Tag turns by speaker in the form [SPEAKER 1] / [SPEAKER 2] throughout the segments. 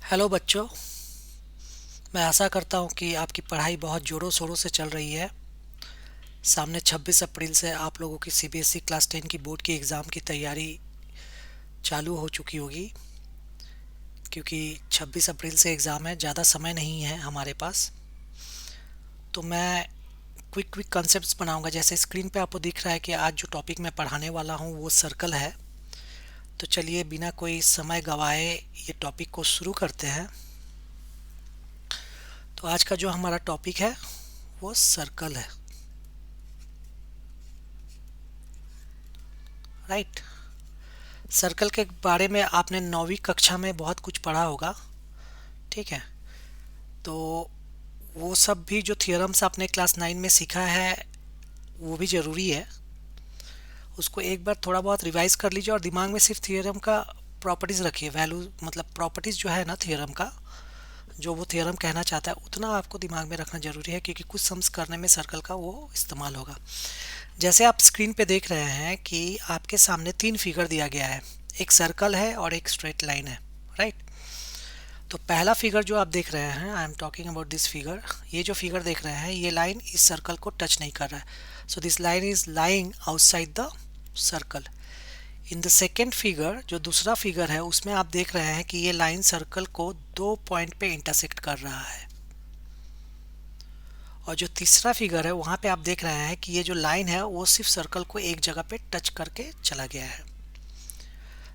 [SPEAKER 1] Hello बच्चों। मैं आशा करता हूँ कि आपकी पढ़ाई बहुत ज़ोरों शोरों से चल रही है। सामने 26 अप्रैल से आप लोगों की सीबीएसई क्लास 10 की बोर्ड की एग्ज़ाम की तैयारी चालू हो चुकी होगी, क्योंकि 26 अप्रैल से एग्ज़ाम है, ज़्यादा समय नहीं है हमारे पास। तो मैं क्विक क्विक कॉन्सेप्ट्स बनाऊंगा। जैसे स्क्रीन पे आपको दिख रहा है कि आज जो टॉपिक मैं पढ़ाने वाला हूँ वो सर्कल है। तो चलिए बिना कोई समय गवाए ये टॉपिक को शुरू करते हैं। तो आज का जो हमारा टॉपिक है वो सर्कल है, राइट। सर्कल के बारे में आपने 9वीं कक्षा में बहुत कुछ पढ़ा होगा, ठीक है। तो वो सब भी जो थियरम्स आपने क्लास 9 में सीखा है वो भी ज़रूरी है। उसको एक बार थोड़ा बहुत रिवाइज कर लीजिए और दिमाग में सिर्फ थियरम का प्रॉपर्टीज़ रखिए। वैल्यू मतलब प्रॉपर्टीज़ जो है ना थियरम का, जो वो थियरम कहना चाहता है उतना आपको दिमाग में रखना ज़रूरी है, क्योंकि कुछ सम्स करने में सर्कल का वो इस्तेमाल होगा। जैसे आप स्क्रीन पे देख रहे हैं कि आपके सामने तीन फिगर दिया गया है, एक सर्कल है और एक स्ट्रेट लाइन है, राइट। तो पहला फिगर जो आप देख रहे हैं, I am talking about this figure, ये जो फिगर देख रहे हैं ये लाइन इस सर्कल को टच नहीं कर रहा है। So this line is lying outside the circle. In the second figure, जो दूसरा फिगर है, उसमें आप देख रहे हैं कि ये लाइन सर्कल को दो पॉइंट पे इंटरसेक्ट कर रहा है। और जो तीसरा फिगर है वहाँ पे आप देख रहे हैं कि ये जो लाइन है वो सिर्फ सर्कल को एक जगह पे टच करके चला गया है।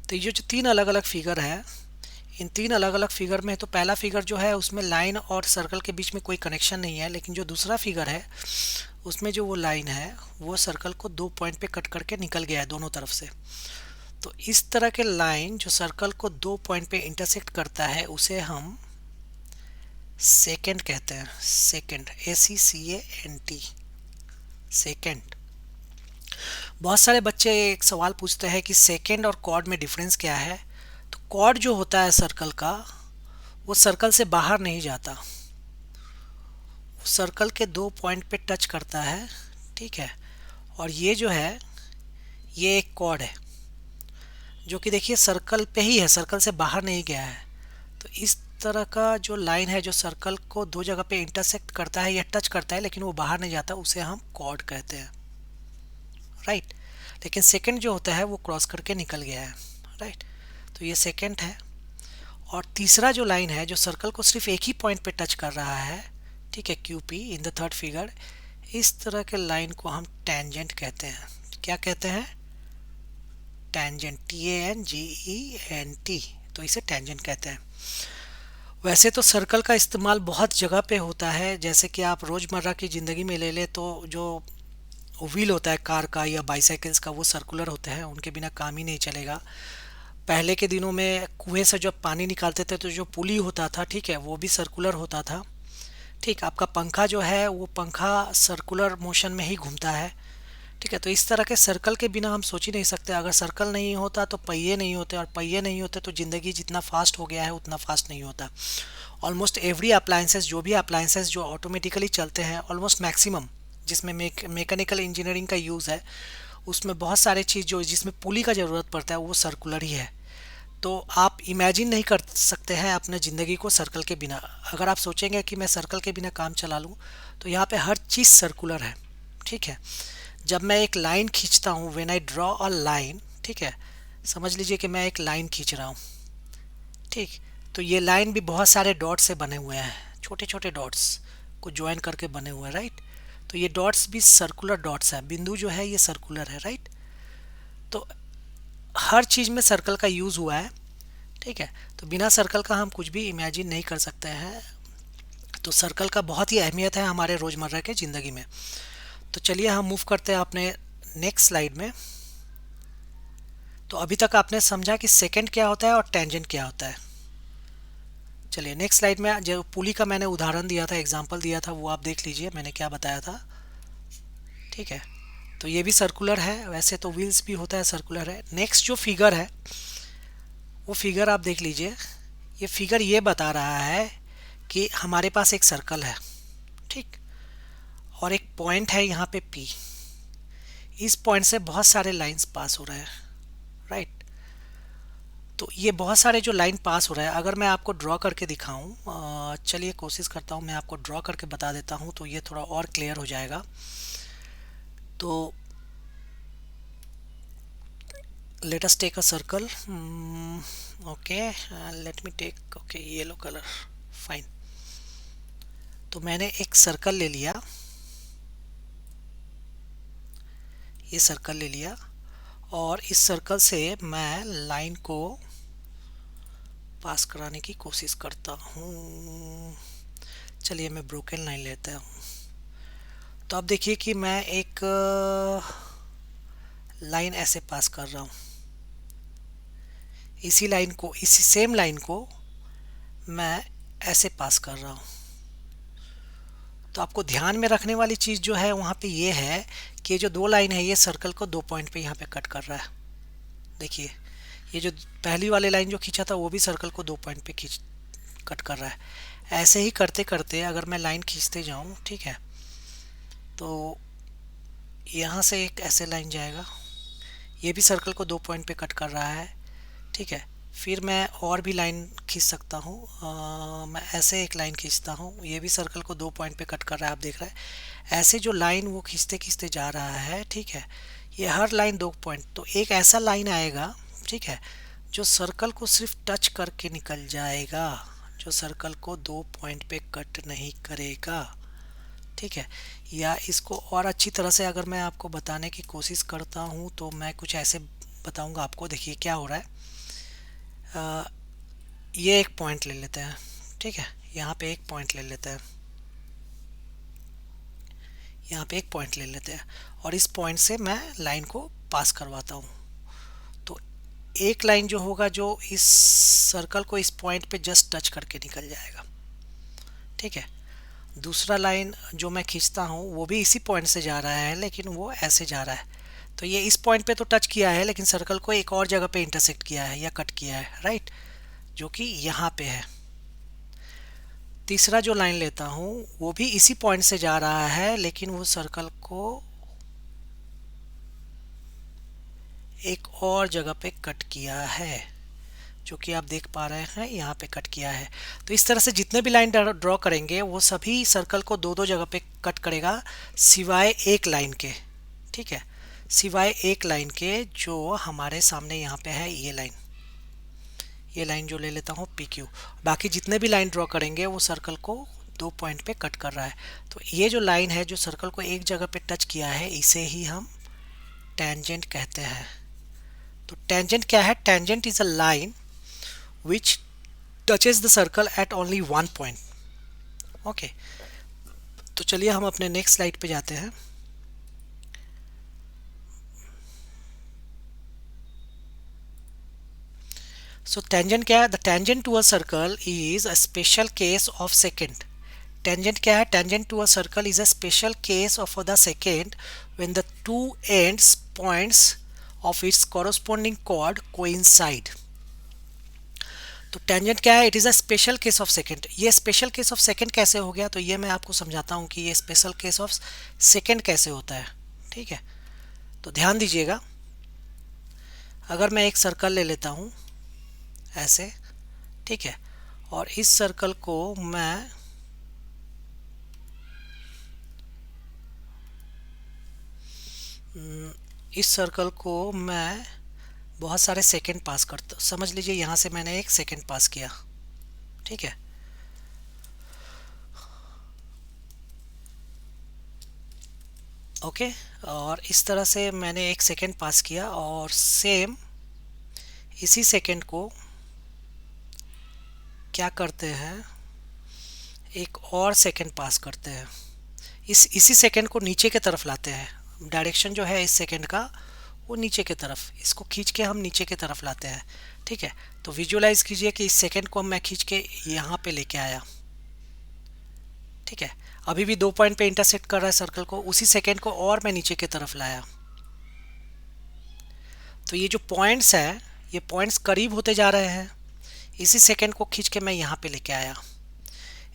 [SPEAKER 1] तो ये जो तीन अलग अलग फिगर है, इन तीन अलग अलग फिगर में तो पहला फिगर जो है उसमें लाइन और सर्कल के बीच में कोई कनेक्शन नहीं है, लेकिन जो दूसरा फिगर है उसमें जो वो लाइन है वो सर्कल को दो पॉइंट पे कट करके निकल गया है दोनों तरफ से। तो इस तरह के लाइन जो सर्कल को दो पॉइंट पे इंटरसेक्ट करता है उसे हम सेकेंड कहते हैं। Second, SECANT, second. बहुत सारे बच्चे एक सवाल पूछते हैं कि सेकेंड और कॉर्ड में डिफरेंस क्या है। तो कॉर्ड जो होता है सर्कल का, वो सर्कल से बाहर नहीं जाता, वो सर्कल के दो पॉइंट पे टच करता है, ठीक है। और ये जो है ये एक कॉर्ड है जो कि देखिए सर्कल पे ही है, सर्कल से बाहर नहीं गया है। तो इस तरह का जो लाइन है जो सर्कल को दो जगह पे इंटरसेक्ट करता है या टच करता है लेकिन वो बाहर नहीं जाता, उसे हम कॉर्ड कहते हैं, राइट। लेकिन सेकंड जो होता है वो क्रॉस करके निकल गया है, राइट। तो ये सेकंड है। और तीसरा जो लाइन है जो सर्कल को सिर्फ एक ही पॉइंट पे टच कर रहा है, ठीक है, QP in the third figure, इस तरह के लाइन को हम टेंजेंट कहते हैं। क्या कहते हैं? Tangent, TANGENT। तो इसे टेंजेंट कहते हैं। वैसे तो सर्कल का इस्तेमाल बहुत जगह पे होता है, जैसे कि आप रोज़मर्रा की ज़िंदगी में ले ले तो जो व्हील होता है कार का या बाईसाइकिल्स का वो सर्कुलर होते हैं, उनके बिना काम ही नहीं चलेगा। पहले के दिनों में कुएं से जब पानी निकालते थे तो जो पुली होता था, ठीक है, वो भी सर्कुलर होता था। ठीक, आपका पंखा जो है वो पंखा सर्कुलर मोशन में ही घूमता है, ठीक है। तो इस तरह के सर्कल के बिना हम सोच ही नहीं सकते। अगर सर्कल नहीं होता तो पहिए नहीं होते, और पहिए नहीं होते तो ज़िंदगी जितना फास्ट हो गया है उतना फास्ट नहीं होता। ऑलमोस्ट एवरी अप्लायंसेस, जो भी अप्लायंसेस जो ऑटोमेटिकली चलते हैं, ऑलमोस्ट मैक्सिमम जिसमें मैकेनिकल इंजीनियरिंग का यूज़ है, उसमें बहुत सारे चीज़ जो जिसमें पुली का ज़रूरत पड़ता है वो सर्कुलर ही है। तो आप इमेजिन नहीं कर सकते हैं अपने ज़िंदगी को सर्कल के बिना। अगर आप सोचेंगे कि मैं सर्कल के बिना काम चला लूँ, तो यहाँ पे हर चीज़ सर्कुलर है, ठीक है। जब मैं एक लाइन खींचता हूँ, when I draw a line, ठीक है, समझ लीजिए कि मैं एक लाइन खींच रहा हूँ, ठीक। तो ये लाइन भी बहुत सारे डॉट से बने हुए हैं, छोटे छोटे डॉट्स को ज्वाइन करके बने हुए हैं, राइट। तो ये डॉट्स भी सर्कुलर डॉट्स है, बिंदु जो है ये सर्कुलर है, राइट। तो हर चीज़ में सर्कल का यूज़ हुआ है, ठीक है। तो बिना सर्कल का हम कुछ भी इमेजिन नहीं कर सकते हैं। तो सर्कल का बहुत ही अहमियत है हमारे रोज़मर्रा के ज़िंदगी में। तो चलिए हम मूव करते हैं अपने नेक्स्ट स्लाइड में। तो अभी तक आपने समझा कि सेकंड क्या होता है और टेंजेंट क्या होता है। चलिए नेक्स्ट स्लाइड में जो पुली का मैंने उदाहरण दिया था, एग्जांपल दिया था, वो आप देख लीजिए मैंने क्या बताया था, ठीक है। तो ये भी सर्कुलर है, वैसे तो व्हील्स भी होता है सर्कुलर है। नेक्स्ट जो फिगर है वो फिगर आप देख लीजिए। ये फिगर ये बता रहा है कि हमारे पास एक सर्कल है, ठीक, और एक पॉइंट है यहाँ पे P। इस पॉइंट से बहुत सारे लाइंस पास हो रहे हैं, राइट। तो ये बहुत सारे जो लाइन पास हो रहा है, अगर मैं आपको ड्रॉ करके दिखाऊं, चलिए कोशिश करता हूं, मैं आपको ड्रॉ करके बता देता हूं तो ये थोड़ा और क्लियर हो जाएगा। तो let us take a circle. Okay, let me take, okay, yellow color, fine. तो मैंने एक सर्कल ले लिया, ये सर्कल ले लिया, और इस सर्कल से मैं लाइन को पास कराने की कोशिश करता हूँ। चलिए मैं ब्रोकन लाइन लेता हूँ। तो अब देखिए कि मैं एक लाइन ऐसे पास कर रहा हूँ, इसी लाइन को, इसी सेम लाइन को मैं ऐसे पास कर रहा हूँ। तो आपको ध्यान में रखने वाली चीज़ जो है वहाँ पे ये है कि ये जो दो लाइन है ये सर्कल को 2 पॉइंट पे यहाँ पे कट कर रहा है। देखिए ये जो पहली वाली लाइन जो खींचा था वो भी सर्कल को 2 पॉइंट पे कट कर रहा है। ऐसे ही करते करते अगर मैं लाइन खींचते जाऊँ, ठीक है, तो यहाँ से एक ऐसे लाइन जाएगा, ये भी सर्कल को 2 पॉइंट पे कट कर रहा है, ठीक है। फिर मैं और भी लाइन खींच सकता हूँ, मैं ऐसे एक लाइन खींचता हूँ, ये भी सर्कल को 2 पॉइंट पे कट कर रहा है, आप देख रहे हैं। ऐसे जो लाइन वो खींचते खींचते जा रहा है, ठीक है, ये हर लाइन 2 पॉइंट, तो एक ऐसा लाइन आएगा, ठीक है, जो सर्कल को सिर्फ टच करके निकल जाएगा, जो सर्कल को 2 पॉइंट पे कट नहीं करेगा, ठीक है। या इसको और अच्छी तरह से अगर मैं आपको बताने की कोशिश करता हूँ तो मैं कुछ ऐसे बताऊँगा आपको। देखिए क्या हो रहा है, ये एक पॉइंट ले लेते हैं, ठीक है, यहाँ पे एक पॉइंट ले लेते हैं, यहाँ पे एक पॉइंट ले लेते हैं, और इस पॉइंट से मैं लाइन को पास करवाता हूँ। तो एक लाइन जो होगा जो इस सर्कल को इस पॉइंट पे जस्ट टच करके निकल जाएगा, ठीक है। दूसरा लाइन जो मैं खींचता हूँ वो भी इसी पॉइंट से जा रहा है, लेकिन वो ऐसे जा रहा है, तो ये इस पॉइंट पे तो टच किया है लेकिन सर्कल को एक और जगह पे इंटरसेक्ट किया है या कट किया है, राइट, जो कि यहाँ पे है। तीसरा जो लाइन लेता हूँ वो भी इसी पॉइंट से जा रहा है, लेकिन वो सर्कल को एक और जगह पे कट किया है, जो कि आप देख पा रहे हैं यहाँ पे कट किया है। तो इस तरह से जितने भी लाइन ड्रॉ करेंगे वो सभी सर्कल को दो दो जगह पे कट करेगा, सिवाय एक लाइन के, ठीक है, सिवाय एक लाइन के जो हमारे सामने यहाँ पे है, ये लाइन जो ले लेता हूँ PQ। बाकी जितने भी लाइन ड्रॉ करेंगे वो सर्कल को 2 पॉइंट पे कट कर रहा है। तो ये जो लाइन है जो सर्कल को एक जगह पे टच किया है, इसे ही हम टेंजेंट कहते हैं। तो टेंजेंट क्या है? Tangent is a line which touches the circle at only one point. Okay, तो चलिए हम अपने नेक्स्ट स्लाइड पे जाते हैं। सो टेंजेंट क्या है? The tangent to a circle is a special case of secant. Tangent क्या है? Tangent to a circle is a special case of the secant when the two ends points of its corresponding chord coincide. तो tangent क्या है? It is a special case of secant. ये special case of secant कैसे हो गया? तो ये मैं आपको समझाता हूँ कि ये स्पेशल केस ऑफ सेकंड कैसे होता है, ठीक है। तो ध्यान दीजिएगा, अगर मैं एक सर्कल ले लेता हूँ ऐसे, ठीक है, और इस सर्कल को मैं बहुत सारे सेकंड पास करता, समझ लीजिए यहाँ से मैंने एक सेकंड पास किया, ठीक है। ओके, और इस तरह से मैंने एक सेकंड पास किया, और सेम इसी सेकंड को क्या करते हैं, एक और सेकंड पास करते हैं, इसी सेकंड को नीचे की तरफ लाते हैं। डायरेक्शन जो है इस सेकंड का वो नीचे की तरफ, इसको खींच के हम नीचे की तरफ लाते हैं, ठीक है। तो विजुअलाइज कीजिए कि इस सेकंड को मैं खींच के यहाँ पे लेके आया, ठीक है। अभी भी 2 पॉइंट पे इंटरसेक्ट कर रहा है सर्कल को, उसी सेकंड को और मैं नीचे की तरफ लाया। तो ये जो पॉइंट्स है, ये पॉइंट्स करीब होते जा रहे हैं। इसी सेकंड को खींच के मैं यहाँ पे लेके आया,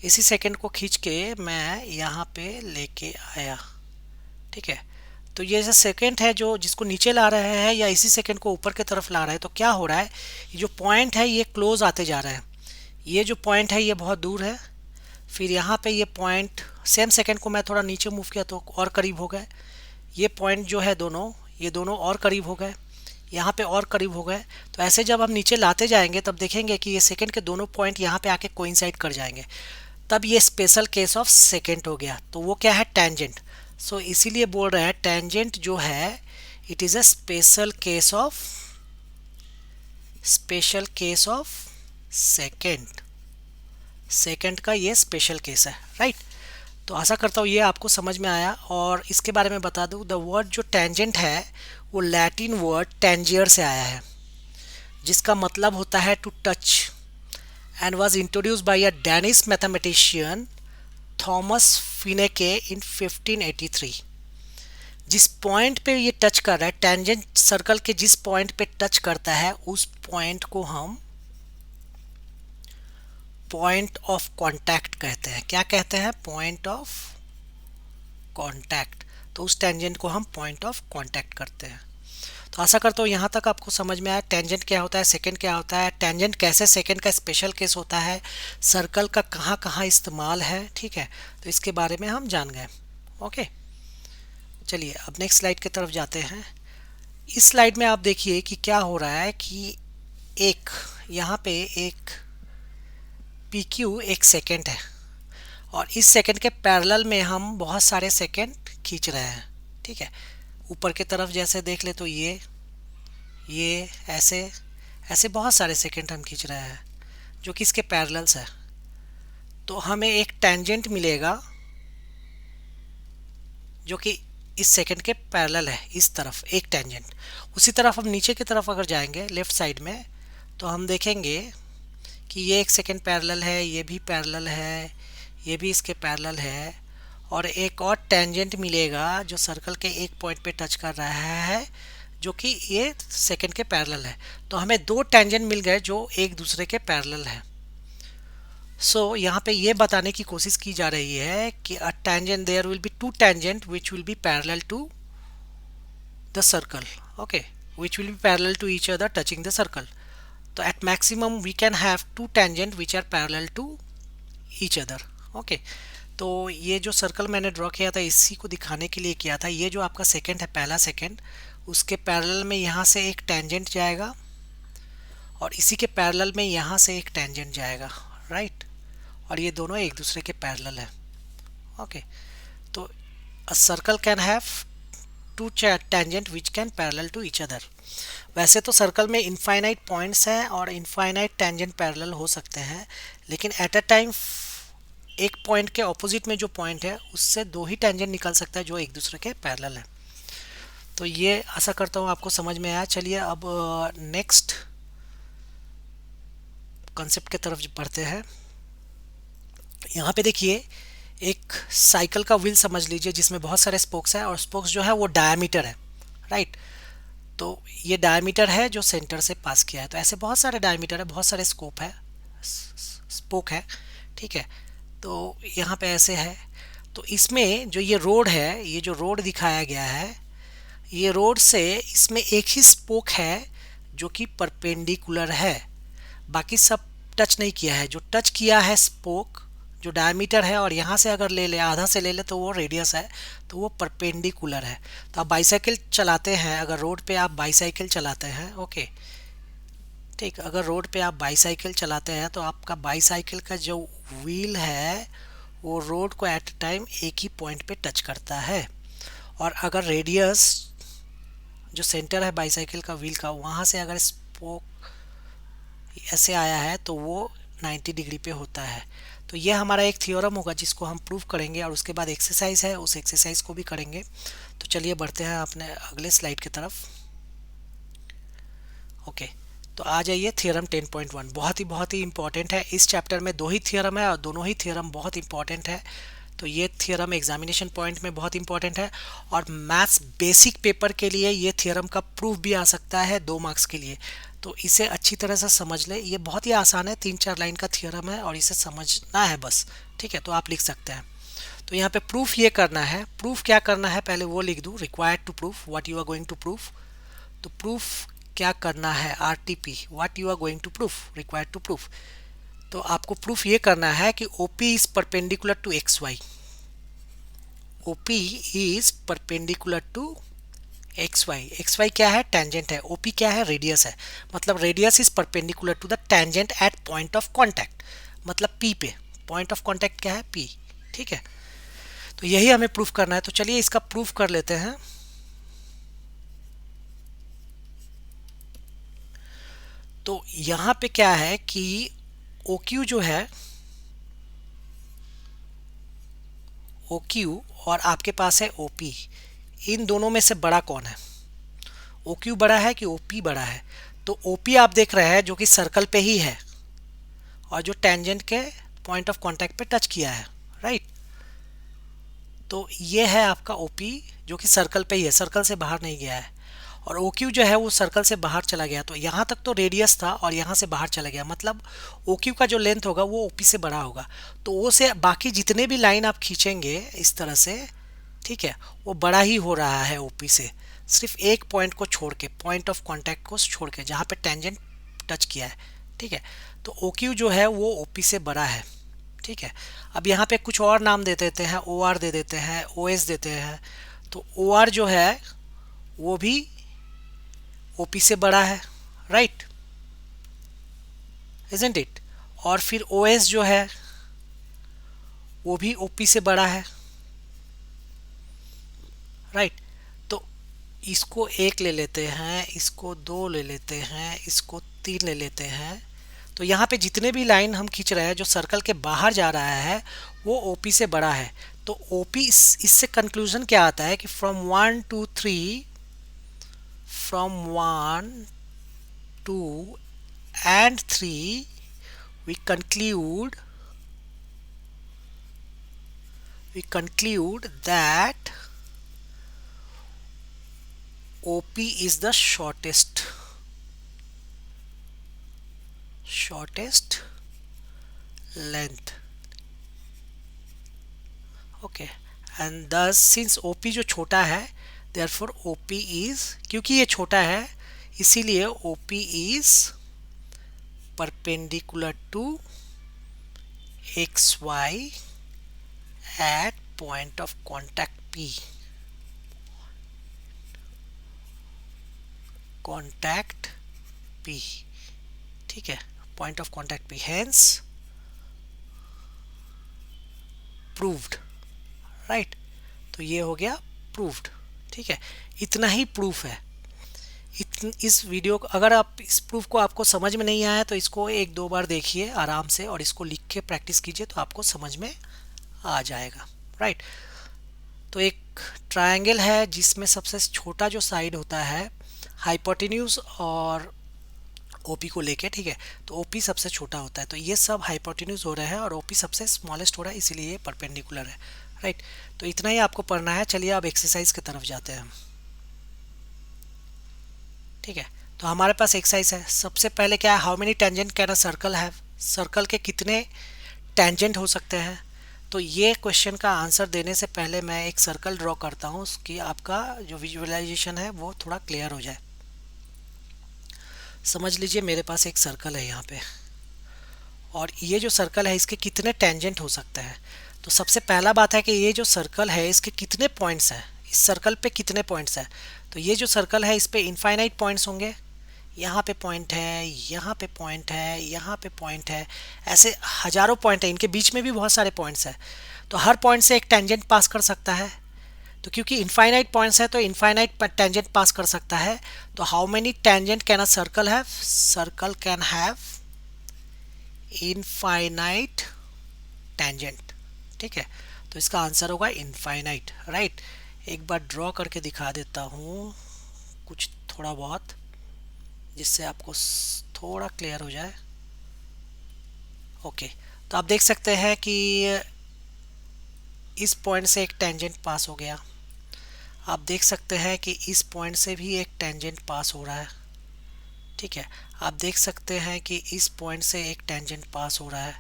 [SPEAKER 1] इसी सेकंड को खींच के मैं यहाँ पे लेके आया, ठीक है। तो ये जो सेकंड है जो जिसको नीचे ला रहे हैं या इसी सेकंड को ऊपर की तरफ ला रहे हैं, तो क्या हो रहा है, ये जो पॉइंट है ये क्लोज आते जा रहा है, ये जो पॉइंट है ये बहुत दूर है, फिर यहाँ पे ये पॉइंट सेम सेकंड को मैं थोड़ा नीचे मूव किया तो और करीब हो गए, ये पॉइंट जो है दोनों, ये दोनों और करीब हो गए, यहाँ पे और करीब हो गए। तो ऐसे जब हम नीचे लाते जाएंगे तब देखेंगे कि ये सेकंड के दोनों पॉइंट यहाँ पे आके कोइंसाइड कर जाएंगे, तब ये स्पेशल केस ऑफ सेकंड हो गया। तो वो क्या है, टेंजेंट। सो इसीलिए बोल रहे हैं टेंजेंट जो है it is a special case of second, second का ये स्पेशल केस है, राइट। तो आशा करता हूँ ये आपको समझ में आया। और इसके बारे में बता दूँ, द वर्ड जो टेंजेंट है वो लैटिन वर्ड टेंजियर से आया है, जिसका मतलब होता है to touch, and was introduced by a Danish mathematician Thomas Fincke in 1583। जिस पॉइंट पे ये टच कर रहा है, टेंजेंट सर्कल के जिस पॉइंट पे टच करता है उस पॉइंट को हम पॉइंट ऑफ कांटेक्ट कहते हैं। क्या कहते हैं, पॉइंट ऑफ कांटेक्ट। तो उस टेंजेंट को हम पॉइंट ऑफ कांटेक्ट करते हैं। तो आशा करता हूँ यहाँ तक आपको समझ में आया टेंजेंट क्या होता है, सेकंड क्या होता है, टेंजेंट कैसे सेकंड का स्पेशल केस होता है, सर्कल का कहाँ कहाँ इस्तेमाल है, ठीक है। तो इसके बारे में हम जान गए। ओके, चलिए अब नेक्स्ट स्लाइड की तरफ जाते हैं। इस स्लाइड में आप देखिए कि क्या हो रहा है कि एक यहाँ पे एक PQ एक सेकंड है, और इस सेकंड के पैरेलल में हम बहुत सारे सेकंड खींच रहे हैं, ठीक है। ऊपर की तरफ जैसे देख ले तो ये ऐसे ऐसे बहुत सारे सेकंड हम खींच रहे हैं जो कि इसके पैरेलल्स है। तो हमें एक टेंजेंट मिलेगा जो कि इस सेकंड के पैरेलल है, इस तरफ एक टेंजेंट। उसी तरफ हम नीचे की तरफ अगर जाएंगे लेफ्ट साइड में तो हम देखेंगे कि ये एक सेकंड पैरेलल है, ये भी पैरेलल है, ये भी इसके पैरेलल है, और एक और टेंजेंट मिलेगा जो सर्कल के एक पॉइंट पे टच कर रहा है जो कि ये सेकंड के पैरेलल है। तो हमें दो टेंजेंट मिल गए जो एक दूसरे के पैरेलल है। सो यहाँ पे ये बताने की कोशिश की जा रही है कि a tangent, there will be two tangent which will be parallel to the circle, okay, which will be parallel to each other touching the circle. तो at maximum we can have two tangent which are parallel to each other, okay. तो ये जो circle मैंने draw किया था इसी को दिखाने के लिए किया था। ये जो आपका सेकंड है, पहला सेकंड, उसके पैरेलल में यहाँ से एक टेंजेंट जाएगा और इसी के पैरेलल में यहाँ से एक टेंजेंट जाएगा, राइट। और ये दोनों एक दूसरे के पैरेलल है, ओके। तो a circle can have two tangent which can parallel to each other. वैसे तो सर्कल में इनफाइनाइट पॉइंट्स हैं और इनफाइनाइट टेंजेंट पैरेलल हो सकते हैं, लेकिन एट अ टाइम एक पॉइंट के ऑपोजिट में जो पॉइंट है उससे दो ही टेंजेंट निकल सकता है जो एक दूसरे के पैरेलल है। तो ये आशा करता हूँ आपको समझ में आया। चलिए अब नेक्स्ट कॉन्सेप्ट की तरफ बढ़ते हैं। यहाँ पे देखिए एक साइकिल का व्हील समझ लीजिए जिसमें बहुत सारे स्पोक्स हैं और स्पोक्स जो है वो डायमीटर है, राइट। तो ये डायमीटर है जो सेंटर से पास किया है। तो ऐसे बहुत सारे डायमीटर है, बहुत सारे स्कोप है, स्पोक है, ठीक है। तो यहाँ पे ऐसे है। तो इसमें जो ये रोड है, ये जो रोड दिखाया गया है, ये रोड से इसमें एक ही स्पोक है जो कि परपेंडिकुलर है, बाकी सब टच नहीं किया है। जो टच किया है स्पोक जो डायमीटर है, और यहाँ से अगर ले ले, आधा से ले ले तो वो रेडियस है, तो वो परपेंडिकुलर है। तो आप बाईसाइकिल चलाते हैं, अगर रोड पे आप बाईसाइकिल चलाते हैं, ओके, ठीक, अगर रोड पे आप बाईसाइकिल चलाते हैं तो आपका बाईसाइकिल का जो व्हील है वो रोड को एट टाइम एक ही पॉइंट पे टच करता है। और अगर रेडियस जो सेंटर है बाईसाइकिल का व्हील का, वहाँ से अगर स्पोक ऐसे आया है तो वो 90 डिग्री पे होता है। तो ये हमारा एक थ्योरम होगा जिसको हम प्रूव करेंगे, और उसके बाद एक्सरसाइज है, उस एक्सरसाइज को भी करेंगे। तो चलिए बढ़ते हैं अपने अगले स्लाइड की तरफ। ओके, तो आ जाइए थ्योरम 10.1। बहुत ही इंपॉर्टेंट है। इस चैप्टर में दो ही थ्योरम है और दोनों ही थ्योरम बहुत इंपॉर्टेंट है। तो ये थ्योरम एग्जामिनेशन पॉइंट में बहुत इंपॉर्टेंट है, और मैथ्स बेसिक पेपर के लिए ये थ्योरम का प्रूफ भी आ सकता है 2 मार्क्स के लिए। तो इसे अच्छी तरह से समझ ले। ये बहुत ही आसान है, 3-4 लाइन का थ्योरम है और इसे समझना है बस, ठीक है। तो आप लिख सकते हैं। तो तो यहाँ पे प्रूफ ये करना है, प्रूफ क्या करना है पहले वो लिख दूँ, required to proof what you are going to proof. तो प्रूफ क्या करना है, RTP what you are going to proof, required to proof. तो आपको प्रूफ ये करना है कि OP is perpendicular to XY, OP is perpendicular to XY। XY क्या है, टेंजेंट है, OP क्या है, रेडियस है। मतलब radius is perpendicular to the tangent at point of contact, मतलब P पे, पॉइंट ऑफ कांटेक्ट क्या है, P। ठीक है, तो यही हमें प्रूफ करना है। तो चलिए इसका प्रूफ कर लेते हैं। तो यहाँ पे क्या है कि OQ जो है, OQ और आपके पास है OP, इन दोनों में से बड़ा कौन है, OQ बड़ा है कि OP बड़ा है। तो OP आप देख रहे हैं जो कि सर्कल पे ही है और जो टेंजेंट के पॉइंट ऑफ कांटेक्ट पे टच किया है, राइट। तो ये है आपका OP जो कि सर्कल पे ही है, सर्कल से बाहर नहीं गया है। और OQ जो है वो सर्कल से बाहर चला गया। तो यहाँ तक तो रेडियस था और यहाँ से बाहर चला गया, मतलब OQ का जो लेंथ होगा वो OP से बड़ा होगा। तो वो से बाकी जितने भी लाइन आप खींचेंगे इस तरह से, ठीक है, वो बड़ा ही हो रहा है OP से, सिर्फ एक पॉइंट को छोड़ के, पॉइंट ऑफ कांटेक्ट को छोड़ के, जहाँ पे टेंजेंट टच किया है। ठीक है, तो OQ जो है वो OP से बड़ा है। ठीक है, अब यहाँ पे कुछ और नाम दे देते हैं, OR दे देते हैं, OS देते हैं। तो OR जो है वो भी OP से बड़ा है, राइट, इजंट इट। और फिर OS जो है वो भी OP से बड़ा है, राइट। तो इसको 1 ले लेते हैं, इसको 2 ले लेते हैं, इसको 3 ले लेते हैं। तो यहाँ पे जितने भी लाइन हम खींच रहे हैं जो सर्कल के बाहर जा रहा है वो OP से बड़ा है। तो OP इससे कंक्लूजन क्या आता है कि from 1 to 3, from 1 2 and 3 we conclude that OP is the shortest length, okay, and thus since OP जो छोटा है, therefore OP is, क्योंकि ये छोटा है इसीलिए OP is perpendicular to XY at point of contact P, contact P। ठीक है, point of contact P, hence proved, right। तो ये हो गया proved। ठीक है, इतना ही प्रूफ है। इस वीडियो को अगर आप इस प्रूफ को आपको समझ में नहीं आया तो इसको 1-2 बार देखिए आराम से और इसको लिख के प्रैक्टिस कीजिए तो आपको समझ में आ जाएगा, राइट। तो एक ट्रायंगल है जिसमें सबसे छोटा जो साइड होता है हाइपोटेन्यूज और OP को लेके, ठीक है, तो OP सबसे छोटा होता है। तो ये सब हाइपोटेन्यूज हो रहे हैं और OP सबसे स्मॉलेस्ट हो रहा है, इसीलिए ये परपेंडिकुलर है, राइट। तो इतना ही आपको पढ़ना है। चलिए अब एक्सरसाइज की तरफ जाते हैं। ठीक है, तो हमारे पास एक्सरसाइज है। सबसे पहले क्या है, how many tangent can a circle have, circle के कितने टेंजेंट हो सकते हैं। तो ये क्वेश्चन का आंसर देने से पहले मैं एक सर्कल ड्रॉ करता हूँ कि आपका जो विजुअलाइजेशन है वो थोड़ा क्लियर हो जाए। समझ लीजिए मेरे पास एक सर्कल है यहाँ पे और ये जो सर्कल है इसके कितने टेंजेंट हो सकते हैं। तो सबसे पहला बात है कि ये जो सर्कल है इसके कितने पॉइंट्स हैं, इस सर्कल पे कितने पॉइंट्स हैं। तो ये जो सर्कल है इस पे इनफाइनाइट पॉइंट्स होंगे, यहाँ पे पॉइंट है, यहाँ पे पॉइंट है, यहाँ पे पॉइंट है, ऐसे हजारों पॉइंट है, इनके बीच में भी बहुत सारे पॉइंट्स हैं। तो हर पॉइंट से एक टेंजेंट पास कर सकता है। तो क्योंकि इनफाइनाइट पॉइंट्स है तो इनफाइनाइट टेंजेंट पास कर सकता है। तो how many tangent can a circle have, circle can have infinite tangent. ठीक है, तो इसका आंसर होगा इनफाइनाइट, राइट। एक बार ड्रॉ करके दिखा देता हूँ कुछ थोड़ा बहुत, जिससे आपको थोड़ा क्लियर हो जाए। ओके, तो आप देख सकते हैं कि इस पॉइंट से एक टेंजेंट पास हो गया। आप देख सकते हैं कि इस पॉइंट से भी एक टेंजेंट पास हो रहा है। ठीक है, आप देख सकते हैं कि इस पॉइंट से एक टेंजेंट पास हो रहा है।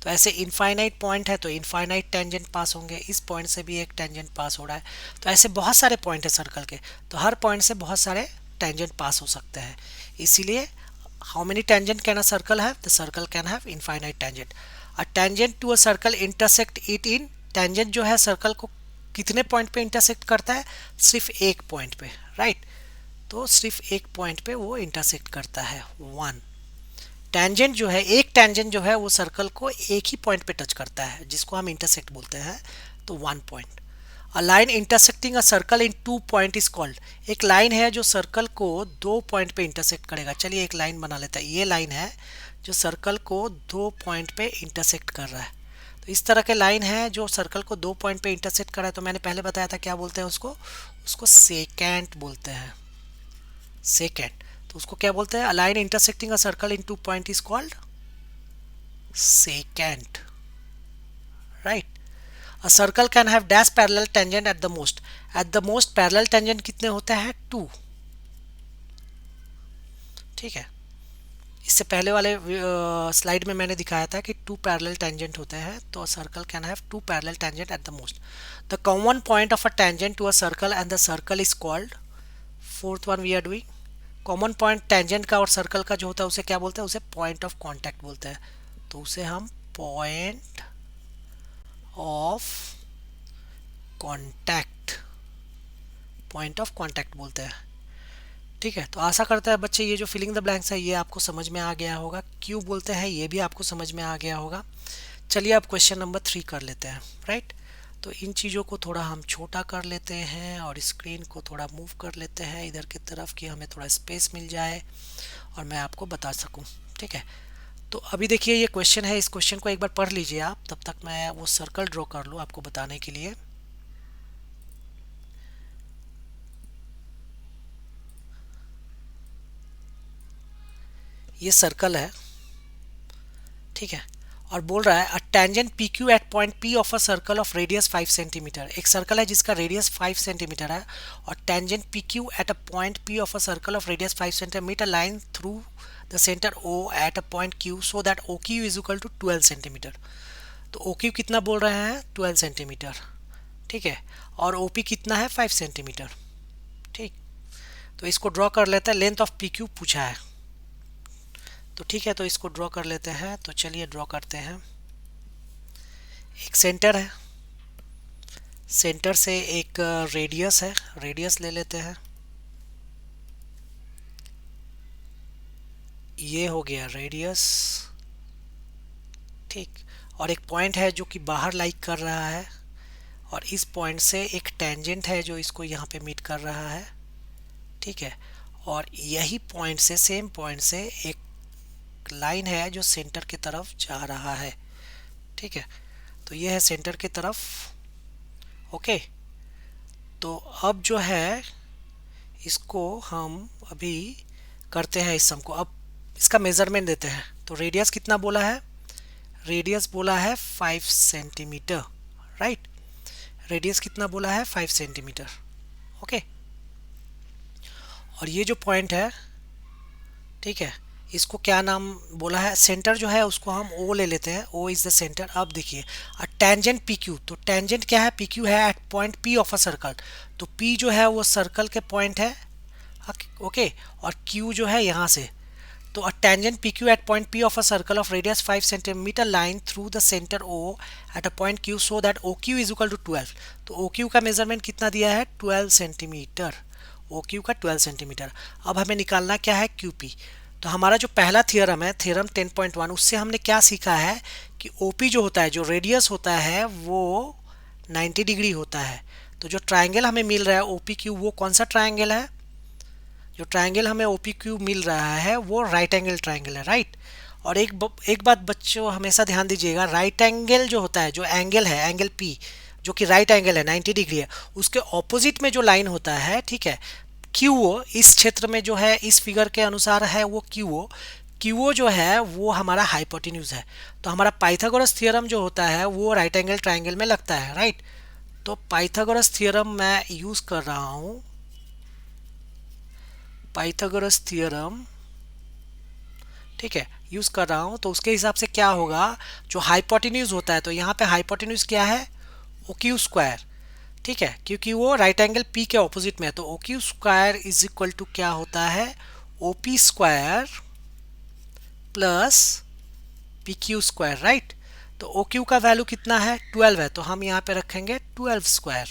[SPEAKER 1] तो ऐसे इनफाइनाइट पॉइंट है तो इनफाइनाइट टेंजेंट पास होंगे, इस पॉइंट से भी एक टेंजेंट पास हो रहा है। तो ऐसे बहुत सारे पॉइंट है सर्कल के, तो हर पॉइंट से बहुत सारे टेंजेंट पास हो सकते हैं। इसीलिए how many tangent can a circle have? The circle can have infinite tangent. A tangent to a circle intersect it in, tangent जो है सर्कल को कितने पॉइंट पे इंटरसेक्ट करता है? सिर्फ एक पॉइंट पे, राइट। तो सिर्फ एक पॉइंट पे वो इंटरसेक्ट करता है, वन। टेंजेंट जो है, एक टेंजेंट जो है वो सर्कल को एक ही पॉइंट पे टच करता है, जिसको हम इंटरसेक्ट बोलते हैं, तो one point. A line intersecting a circle in two point is called, एक लाइन है जो सर्कल को दो पॉइंट पे इंटरसेक्ट करेगा। चलिए एक लाइन बना लेता है, ये लाइन है जो सर्कल को दो पॉइंट पे इंटरसेक्ट कर रहा है। तो इस तरह के लाइन है जो सर्कल को दो पॉइंट पे इंटरसेक्ट कर रहा है, तो मैंने पहले बताया था क्या बोलते हैं उसको, उसको सेकेंट बोलते हैं, सेकेंड। तो उसको क्या बोलते हैं? A line intersecting a circle in two point is called second, right. A circle can have dash parallel tangent at the most, eight the most parallel tangent कितने होते हैं? टू, ठीक है। इससे पहले वाले स्लाइड में मैंने दिखाया था कि टू पैरेलल टेंजेंट होते हैं, तो circle can have two parallel tangent at the most. The common point of a tangent to a circle and the circle is called, fourth one we are doing, common point tangent का और circle का जो होता है उसे क्या बोलते हैं? उसे पॉइंट ऑफ कांटेक्ट बोलते हैं। तो उसे हम point of contact, point of contact बोलते हैं, ठीक है। तो आशा करता है बच्चे ये जो फिलिंग द ब्लैंक्स है ये आपको समझ में आ गया होगा, क्यों बोलते हैं ये भी आपको समझ में आ गया होगा। चलिए अब क्वेश्चन नंबर 3 कर लेते हैं, राइट। तो इन चीज़ों को थोड़ा हम छोटा कर लेते हैं और स्क्रीन को थोड़ा मूव कर लेते हैं इधर की तरफ कि हमें थोड़ा स्पेस मिल जाए और मैं आपको बता सकूं, ठीक है। तो अभी देखिए ये क्वेश्चन है, इस क्वेश्चन को एक बार पढ़ लीजिए आप, तब तक मैं वो सर्कल ड्रॉ कर लूँ आपको बताने के लिए। ये सर्कल है, ठीक है, और बोल रहा है a tangent P Q at point P of a circle of radius 5 centimetre. एक सर्कल है जिसका रेडियस 5 सेंटीमीटर है और tangent P Q at a point P of a circle of radius 5 centimetre line through the centre O at a point Q so that O Q is equal to 12 centimetre. तो O Q कितना बोल रहे हैं? 12 centimetre, ठीक है, और O P कितना है? 5 सेंटीमीटर, ठीक। तो इसको ड्रॉ कर लेते हैं, लेंथ ऑफ पी क्यू पूछा है, तो ठीक है, तो इसको ड्रॉ कर लेते हैं। तो चलिए ड्रॉ करते हैं। एक सेंटर है, सेंटर से एक रेडियस है, रेडियस ले लेते हैं, ये हो गया रेडियस, ठीक। और एक पॉइंट है जो कि बाहर लाइक कर रहा है और इस पॉइंट से एक टेंजेंट है जो इसको यहाँ पे मीट कर रहा है, ठीक है। और यही पॉइंट से, सेम पॉइंट से एक लाइन है जो सेंटर की तरफ जा रहा है, ठीक है। तो ये है सेंटर की तरफ, ओके। तो अब जो है इसको हम अभी करते हैं इस सम को, अब इसका मेजरमेंट देते हैं। तो रेडियस कितना बोला है? रेडियस बोला है 5 सेंटीमीटर, राइट। रेडियस कितना बोला है? 5 सेंटीमीटर, ओके। और ये जो पॉइंट है, ठीक है, इसको क्या नाम बोला है? सेंटर जो है उसको हम ओ ले लेते हैं, ओ इज द सेंटर। अब देखिए टेंजेंट पी क्यू, तो टेंजेंट क्या है? पी क्यू है at point P of a circle, तो पी जो है वो सर्कल के पॉइंट है, ओके, और क्यू जो है यहाँ से। तो a tangent PQ at point P of a circle of radius 5 centimeter line through the center O at a point Q so that OQ is equal to 12। तो OQ का measurement कितना दिया है? 12 सेंटीमीटर, OQ का 12 centimetre. अब हमें निकालना क्या है? QP। तो हमारा जो पहला थियरम है, थियरम 10.1, उससे हमने क्या सीखा है कि OP जो होता है, जो रेडियस होता है वो 90 डिग्री होता है। तो जो ट्राइंगल हमें मिल रहा है OPQ, वो कौन सा ट्राइंगल है? जो ट्राइंगल हमें OPQ मिल रहा है वो राइट एंगल ट्राइंगल है, राइट। और एक बात बच्चों हमेशा ध्यान दीजिएगा, राइट एंगल जो होता है, जो एंगल है, एंगल P जो कि राइट एंगल है, 90 डिग्री है, उसके ऑपोजिट में जो लाइन होता है, ठीक है, QO, इस क्षेत्र में जो है इस फिगर के अनुसार है वो QO जो है वो हमारा हाइपोटेन्यूज है। तो हमारा पाइथागोरस थ्योरम जो होता है वो राइट एंगल ट्राइंगल में लगता है, राइट। तो पाइथागोरस थ्योरम मैं यूज कर रहा हूँ, पाइथागोरस थ्योरम, ठीक है, यूज़ कर रहा हूँ, तो उसके हिसाब से क्या होगा, जो हाइपोटेन्यूज होता है, तो यहाँ पे हाइपोटेन्यूज क्या है, ओ क्यू स्क्वायर, ठीक है, क्योंकि वो राइट एंगल पी के ऑपोजिट में है, तो O Q square is equal to क्या होता है, O P square plus P Q square, right. तो ओ क्यू का वैल्यू कितना है, 12 है, तो हम यहाँ पे रखेंगे 12 स्क्वायर,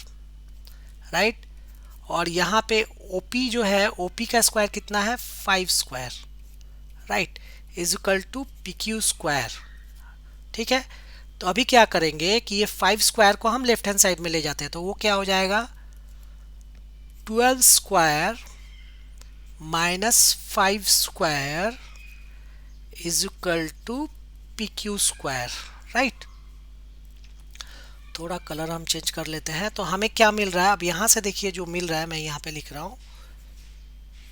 [SPEAKER 1] राइट। और यहाँ पे ओ पी जो है, ओ पी का स्क्वायर कितना है, 5 square, right, is equal to P Q square, ठीक है। तो अभी क्या करेंगे कि ये 5 स्क्वायर को हम लेफ्ट हैंड साइड में ले जाते हैं, तो वो क्या हो जाएगा, 12 square minus 5 square is equal to P Q square, right. थोड़ा कलर हम चेंज कर लेते हैं, तो हमें क्या मिल रहा है, अब यहाँ से देखिए जो मिल रहा है, मैं यहाँ पे लिख रहा हूँ,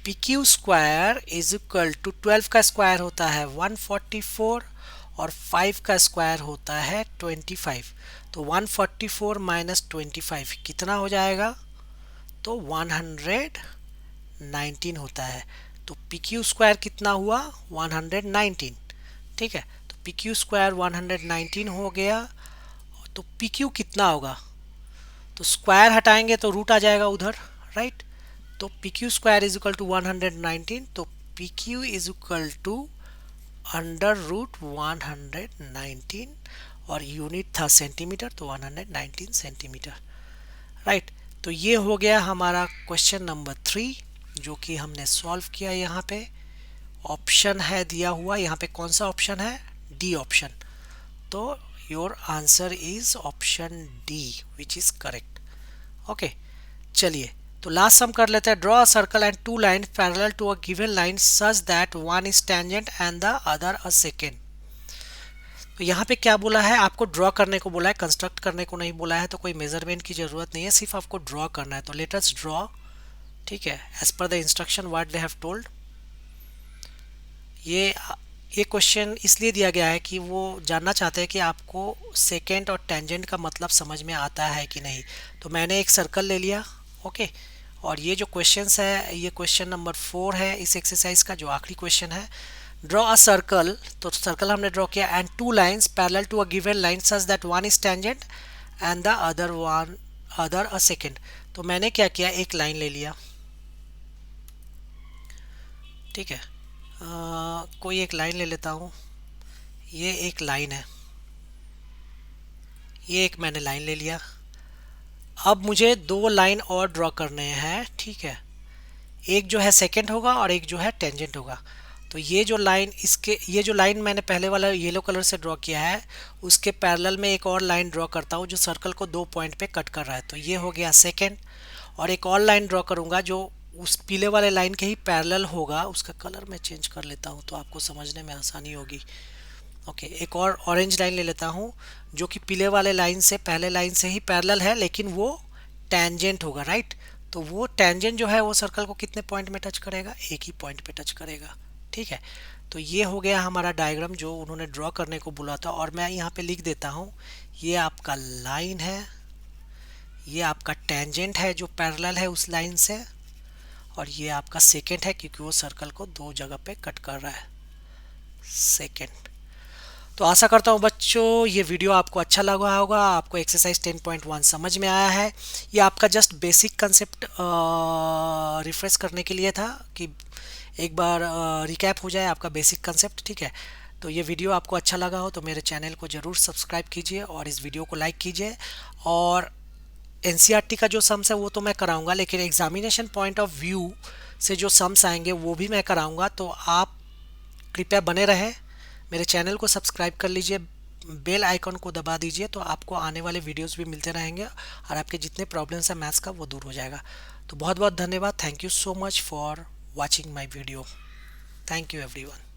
[SPEAKER 1] P Q square is equal to 12 का स्क्वायर होता है 144 और 5 का स्क्वायर होता है 25, तो 144 माइनस 25 कितना हो जाएगा, तो 119 होता है। तो पी क्यू स्क्वायर कितना हुआ, 119, ठीक है। तो पी क्यू स्क्वायर 119 हो गया, तो पी क्यू कितना होगा, तो स्क्वायर हटाएंगे तो रूट आ जाएगा उधर, राइट। तो P Q square is equal to 119, तो P Q is equal to under root 119, और यूनिट था सेंटीमीटर, तो 119 सेंटीमीटर, राइट। तो ये हो गया हमारा क्वेश्चन नंबर 3 जो कि हमने सॉल्व किया। यहाँ पे ऑप्शन है दिया हुआ, यहाँ पे कौन सा ऑप्शन है, डी ऑप्शन, तो your answer is option D which is correct. Okay, चलिए तो लास्ट सम कर लेते हैं। Draw a circle and two line parallel to a given line such that one is tangent and the other a secant. तो यहाँ पे क्या बोला है, आपको ड्रॉ करने को बोला है, कंस्ट्रक्ट करने को नहीं बोला है, तो कोई मेजरमेंट की जरूरत नहीं है, सिर्फ आपको ड्रॉ करना है। तो लेट अस ड्रॉ, ठीक है, as per the instruction what they have told. ये क्वेश्चन इसलिए दिया गया है कि वो जानना चाहते हैं कि आपको सेकेंड और टेंजेंट का मतलब समझ में आता है कि नहीं। तो मैंने एक सर्कल ले लिया, ओके, और ये जो क्वेश्चंस है, ये क्वेश्चन नंबर 4 है इस एक्सरसाइज का, जो आखिरी क्वेश्चन है। ड्रॉ अ सर्कल, तो सर्कल हमने ड्रॉ किया, and two lines parallel to a given line such that one is tangent and the other a secant. तो मैंने क्या किया, एक लाइन ले लिया, ठीक है, कोई एक लाइन ले लेता हूँ, ये एक लाइन है, ये एक मैंने लाइन ले लिया। अब मुझे 2 लाइन और ड्रॉ करने हैं, ठीक है, एक जो है सेकेंड होगा और एक जो है टेंजेंट होगा। तो ये जो लाइन, ये जो लाइन मैंने पहले वाला येलो कलर से ड्रॉ किया है, उसके पैरेलल में एक और लाइन ड्रॉ करता हूँ जो सर्कल को 2 पॉइंट पे कट कर रहा है, तो ये हो गया सेकेंड। और एक और लाइन ड्रॉ करूँगा जो उस पीले वाले लाइन के ही पैरेलल होगा, उसका कलर मैं चेंज कर लेता हूँ तो आपको समझने में आसानी होगी। ओके, एक और ऑरेंज लाइन ले लेता हूँ जो कि पीले वाले लाइन से, पहले लाइन से ही पैरेलल है, लेकिन वो टेंजेंट होगा, राइट। तो वो टेंजेंट जो है वो सर्कल को कितने पॉइंट में टच करेगा, एक ही पॉइंट पे टच करेगा, ठीक है। तो ये हो गया हमारा डायग्राम जो उन्होंने ड्रॉ करने को बोला था, और मैं यहाँ पे लिख देता हूँ, ये आपका लाइन है, ये आपका टेंजेंट है जो पैरेलल है उस लाइन से, और ये आपका सेकेंड है क्योंकि वो सर्कल को 2 जगह पे कट कर रहा है, सेकेंड। तो आशा करता हूँ बच्चों ये वीडियो आपको अच्छा लगा होगा, आपको एक्सरसाइज 10.1 समझ में आया है। ये आपका जस्ट बेसिक कंसेप्ट रिफ्रेश करने के लिए था कि एक बार रिकैप हो जाए आपका बेसिक कंसेप्ट, ठीक है। तो ये वीडियो आपको अच्छा लगा हो तो मेरे चैनल को ज़रूर सब्सक्राइब कीजिए और इस वीडियो को लाइक कीजिए। और एनसीईआरटी का जो सम्स है वो तो मैं कराऊंगा, लेकिन एग्जामिनेशन पॉइंट ऑफ व्यू से जो सम्स आएंगे वो भी मैं कराऊंगा, तो आप कृपया बने रहें, मेरे चैनल को सब्सक्राइब कर लीजिए, बेल आइकन को दबा दीजिए, तो आपको आने वाले वीडियोस भी मिलते रहेंगे और आपके जितने प्रॉब्लम्स हैं मैथ्स का वो दूर हो जाएगा। तो बहुत बहुत धन्यवाद, thank you so much for watching my video, thank you everyone.